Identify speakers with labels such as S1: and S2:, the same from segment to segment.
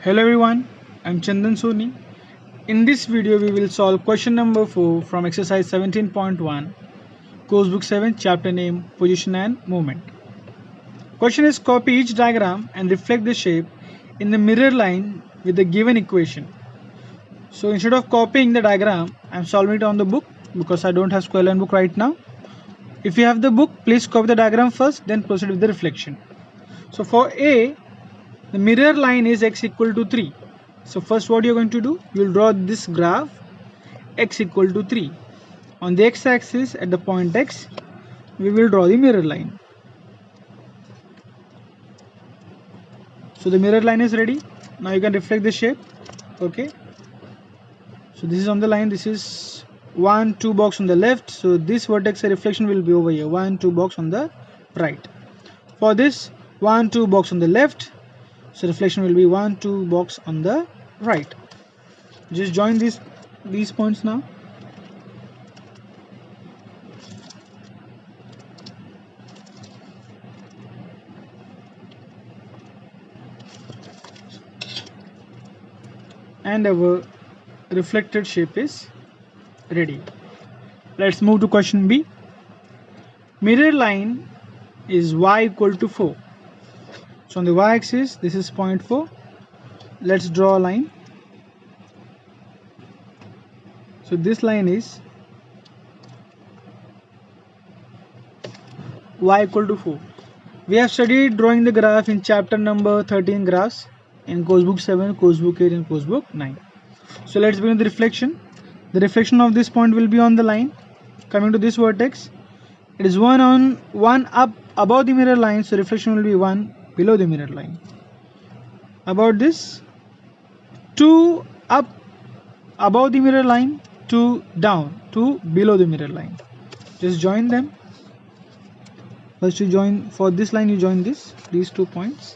S1: Hello everyone, I'm Chandan Soni. In this video, we will solve question number 4 from exercise 17.1, course book 7, chapter name, position and movement. Question is copy each diagram and reflect the shape in the mirror line with the given equation. So instead of copying the diagram, I'm solving it on the book because I don't have square line book right now. If you have the book, please copy the diagram first, then proceed with the reflection. So for A, the mirror line is x equal to 3. So first what you're going to do, you'll draw this graph x equal to 3. On the x-axis at the point x, we will draw the mirror line. So the mirror line is ready. Now you can reflect the shape. Okay. So this is on the line. This is 1, 2 box on the left. So this vertex reflection will be over here. 1, 2 box on the right. For this 1, 2 box on the left. So reflection will be 1, 2 box on the right. Just join these points now. And our reflected shape is ready. Let's move to question B. Mirror line is y equal to 4. So on the y-axis, this is point 4. Let's draw a line. So this line is y equal to 4. We have studied drawing the graph in chapter number 13 graphs in course book 7, course book 8 and course book 9. So let's begin the reflection. The reflection of this point will be on the line coming to this vertex. It is one up above the mirror line, so reflection will be 1 below the mirror line. About this, 2 up above the mirror line, 2 down, 2 below the mirror line. Just join them. First you join, for this line you join these 2 points.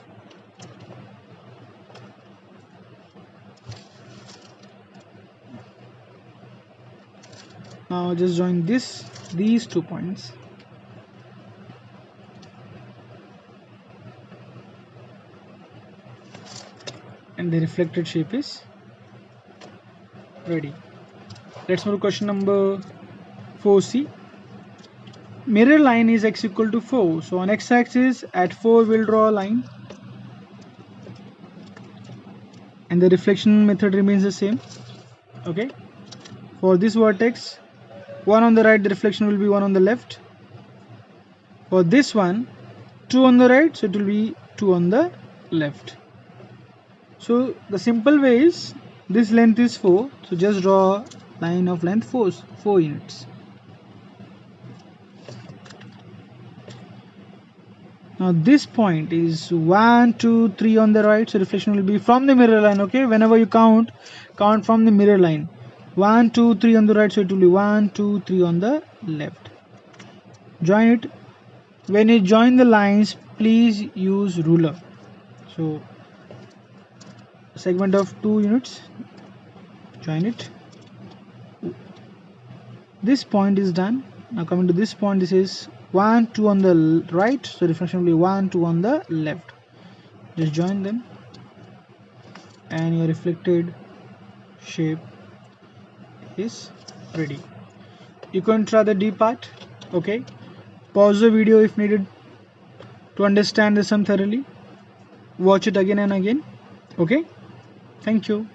S1: Now just join these 2 points. And the reflected shape is ready. Let's move to question number 4C. Mirror line is x equal to 4. So on x-axis at 4 we'll draw a line. And the reflection method remains the same. Okay. For this vertex, 1 on the right, the reflection will be 1 on the left. For this one, 2 on the right, so it will be 2 on the left. So the simple way is, this length is 4, so just draw a line of length 4 units. Now this point is 1, 2, 3 on the right, so reflection will be from the mirror line. Okay, whenever you count from the mirror line. 1, 2, 3 on the right, so it will be 1, 2, 3 on the left. Join it. When you join the lines, please use ruler. So segment of 2 units, join it. This point is done. Now coming to this point, this is 1, 2 on the right, so reflection will be 1, 2 on the left. Just join them and your reflected shape is ready. You can try the D part. Okay, pause the video if needed to understand the sum thoroughly. Watch it again and again. Okay, thank you.